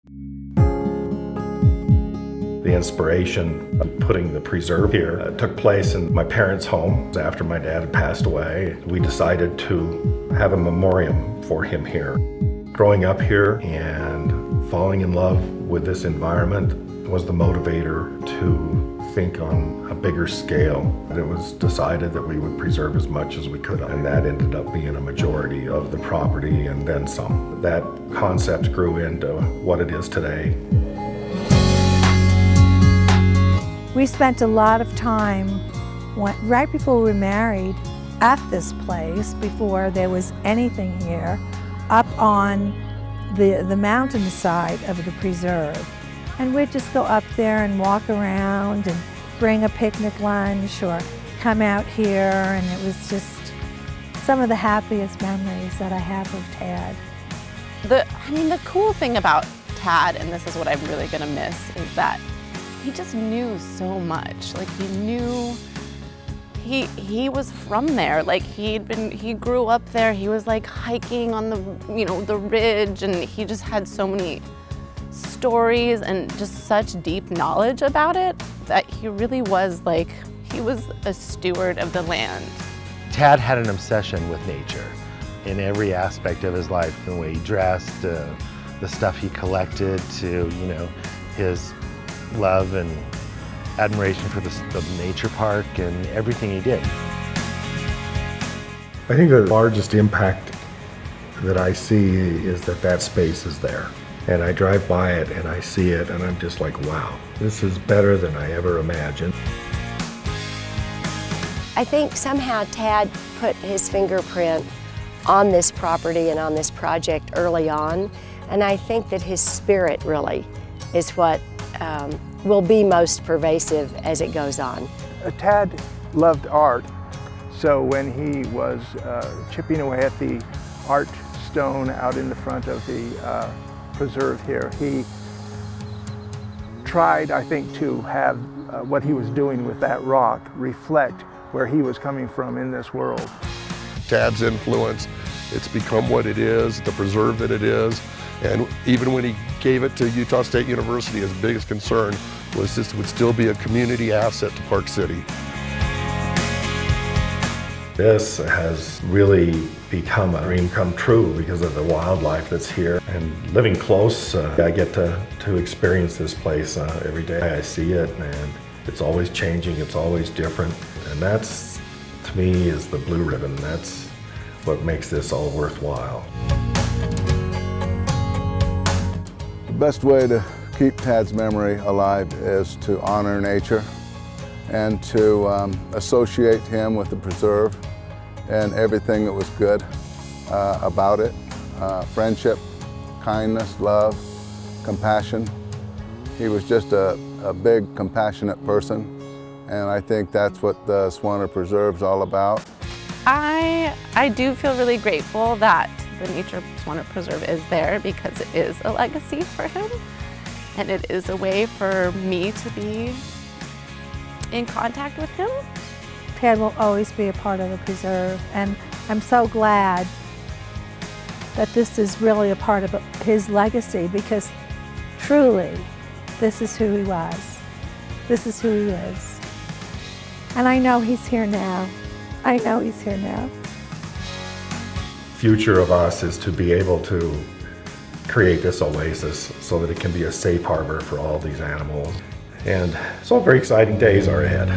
The inspiration of putting the preserve here took place in my parents' home. After my dad had passed away, we decided to have a memoriam for him here. Growing up here and falling in love with this environment was the motivator to think on a bigger scale. It was decided that we would preserve as much as we could, and that ended up being a majority of the property and then some. That concept grew into what it is today. We spent a lot of time right before we were married at this place, before there was anything here, up on the mountainside of the preserve. And we'd just go up there and walk around and bring a picnic lunch or come out here, and it was just some of the happiest memories that I have of Tad. The cool thing about Tad, and this is what I'm really gonna miss, is that he just knew so much. Like, he knew, he was from there. Like, he grew up there. He was like hiking on the ridge, and he just had so many stories and just such deep knowledge about it that he really was like, he was a steward of the land. Tad had an obsession with nature in every aspect of his life, the way he dressed, the stuff he collected, to, his love and admiration for the nature park and everything he did. I think the largest impact that I see is that space is there. And I drive by it and I see it and I'm just like, wow, this is better than I ever imagined. I think somehow Tad put his fingerprint on this property and on this project early on, and I think that his spirit really is what will be most pervasive as it goes on. Tad loved art, so when he was chipping away at the art stone out in the front of the preserve here, he tried, I think, to have what he was doing with that rock reflect where he was coming from in this world. Tad's influence, it's become what it is, the preserve that it is, and even when he gave it to Utah State University, his biggest concern was this would still be a community asset to Park City. This has really become a dream come true because of the wildlife that's here. And living close, I get to experience this place every day. I see it, and it's always changing, it's always different. And that's, to me, is the blue ribbon. That's what makes this all worthwhile. The best way to keep Tad's memory alive is to honor nature and to associate him with the preserve and everything that was good about it. Friendship, kindness, love, compassion. He was just a big, compassionate person, and I think that's what the Swaner Preserve's all about. I do feel really grateful that the Nature Swaner Preserve is there, because it is a legacy for him, and it is a way for me to be in contact with him. Tad will always be a part of the preserve, and I'm so glad that this is really a part of his legacy, because truly, this is who he was. This is who he is. And I know he's here now. I know he's here now. Future of us is to be able to create this oasis so that it can be a safe harbor for all these animals. And so very exciting days are ahead.